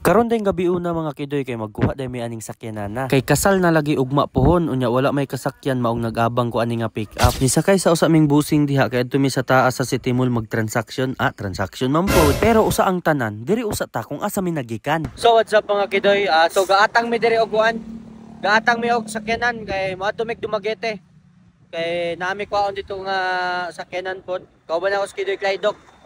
Karon dayong gabi una mga kidoy kay magkuha day may aning sakyanan na. Kay kasal na lagi ugma pohon unya wala may kasakyan maong nagabang ko ani nga pick up. Ni sakay sa usa ming busing diha kay adto mi sa taas sa City Mall mag-transaction. Transaction man po. Pero usa ang tanan, diri usa ta kung asa mi nagikan. So what's up mga kidoy? So gaatang mi diri og kuan. Gaatang mi og sakyanan kay moadto mi Dumaguete. Kay naami kwaon dito nga sakyanan pod. Kauban ako sa kidoy Clydok.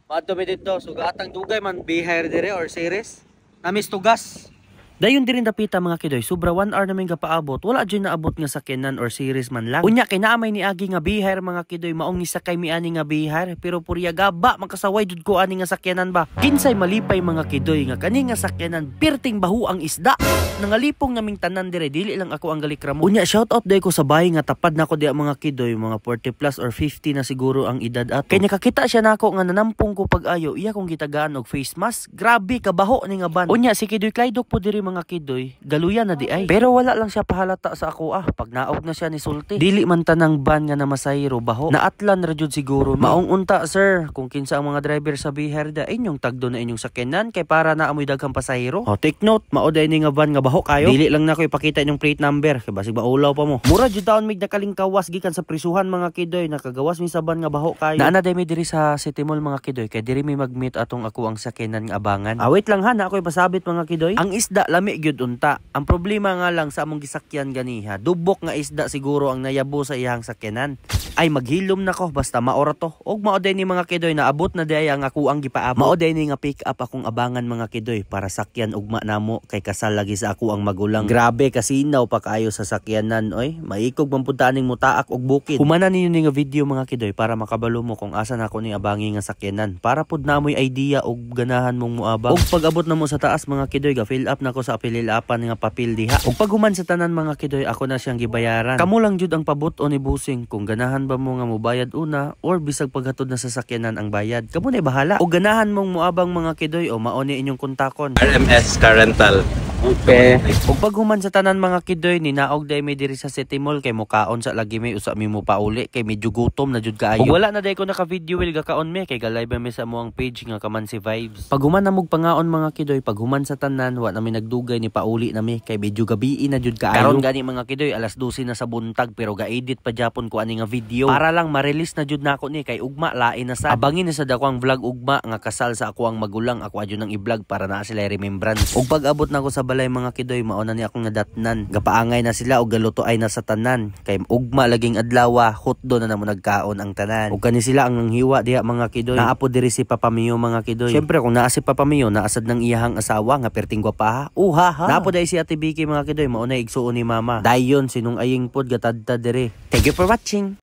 Madto mi dito, so gatang dugay man bihire dire or series. Namis tugas. Dayon diri dapita mga kidoy, sobra 1 hour namin gapaabot. Wala jud naabot nga sakyanan or series man lang. Unya kay naamay ni agi nga bihire mga kidoy, maong ni sakay mi ani nga bihire, pero purya gaba makasaway jud ko ani nga sakyanan ba. Kinsay malipay mga kidoy nga kani nga sakyanan perting bahu ang isda. Nangalipong naming tanan dire, dili lang ako ang galikramo. Unya shout out day ko sa bahay nga tapad nako di mga kidoy, mga 40 plus or 50 na siguro ang edad ato. Kay nakakita siya nako nga nanampong ko pag-ayo, iya kong gitagaan og face mask. Grabe kabaho ni nga ban. Unya si kidoy Clydok po diri mga kidoy, galuyan na di ay. Pero wala lang siya pahalata sa ako pag naog na siya ni sulti. Dili man tanang ban nga na masayro baho. Naatlan ra jud siguro. Maong unta sir, kung kinsa ang mga driver sa biherda inyong tagdo na inyong sakyanan kay para na amoy daghang pasahero. Take note, maoday ni nga ban nga baho kayo. Dili lang na ko ipakita inyong plate number kay basig baulaw pa mo. Mura jud taon mig nakalingkawas gikan sa prisuhan mga kidoy, nakagawas mi sa ban nga baho kayo. Naana day mi diri sa City Mall mga kidoy kay diri mi mag-meet atong ako ang sakyanan nga abangan. Wait lang ha, na ako ipasabit mga kidoy. Ang isda lami gyud unta. Ang problema nga lang sa among gisakyan ganiha, dubok nga isda siguro ang nayabo sa iyang sakyanan. Ay maghilom na ko basta maora to. Og maoday ni mga kidoy naabot na day ang ako ang gipaabot. Maoday ni nga pick up akong abangan mga kidoy para sakyan ugma namo kay kasal lagi sa ako ang magulang. Grabe kasinaw pa kaayo sa sakyanan oy. Maikog man pud taning mutaak og bukid. Humana ninyo ni nga video mga kidoy para makabalo mo kung asa na ako ni abangi nga sakyanan. Para pud namoy idea og ganahan mong muabang. Og pag-abot na mo sa taas mga kidoy, ga fill up nako sa apililapan nga papel diha. Og pag human sa tanan mga kidoy, ako na siyang gibayaran. Kamo lang jud ang pabut-on ni busing kung ganahan ba mo nga mobayad una or bisag paghatod na sa sakyanan ang bayad. Kamo na bahala. Og ganahan mong muabang mga kidoy o maoni inyong kontakon. RMS Car Rental. Okay. Ug pag human sa tanan mga kidoy, ninaog day mi diri sa City Mall kay mukaon sa lagi mi usa mi mo pauli kay medyo gutom na jud kaayo. Ug wala na day ko naka video will gakaon mi kay galay ba mi sa mo ang page nga Kamansi Vibes. Pag human na mog pangaon mga kidoy, pag human sa tanan wa na mi nagdugay ni pauli na mi kay medyo gabi na jud kaayo. Karon gani mga kidoy alas 12 na sa buntag pero ga-edit pa japon ko ani nga video para lang ma-release na jud nako ni kay ugma lain na sa. Abangin na sa dako ang vlog ugma nga kasal sa ako ang magulang, ako adyo nang i-vlog para na sila remembrance. Ug pag abot nako sa balay mga kidoy, mauna ni akong nadatnan. Gapaangay na sila og galuto ay nasa tanan. Kay ugma laging adlaw, hotdo na namo nagkaon ang tanan. Ug kani sila ang nanghiwa diha mga kidoy. Naapo diri si Papa Mio mga kidoy. Syempre kung naa si Papa Mio, naasad ng iyahang asawa nga perting gwapa. Ha. Naapo dai si Ate Vicky mga kidoy, mauna igsuon ni Mama. Dayon sinung aying pod gatadta diri. Thank you for watching.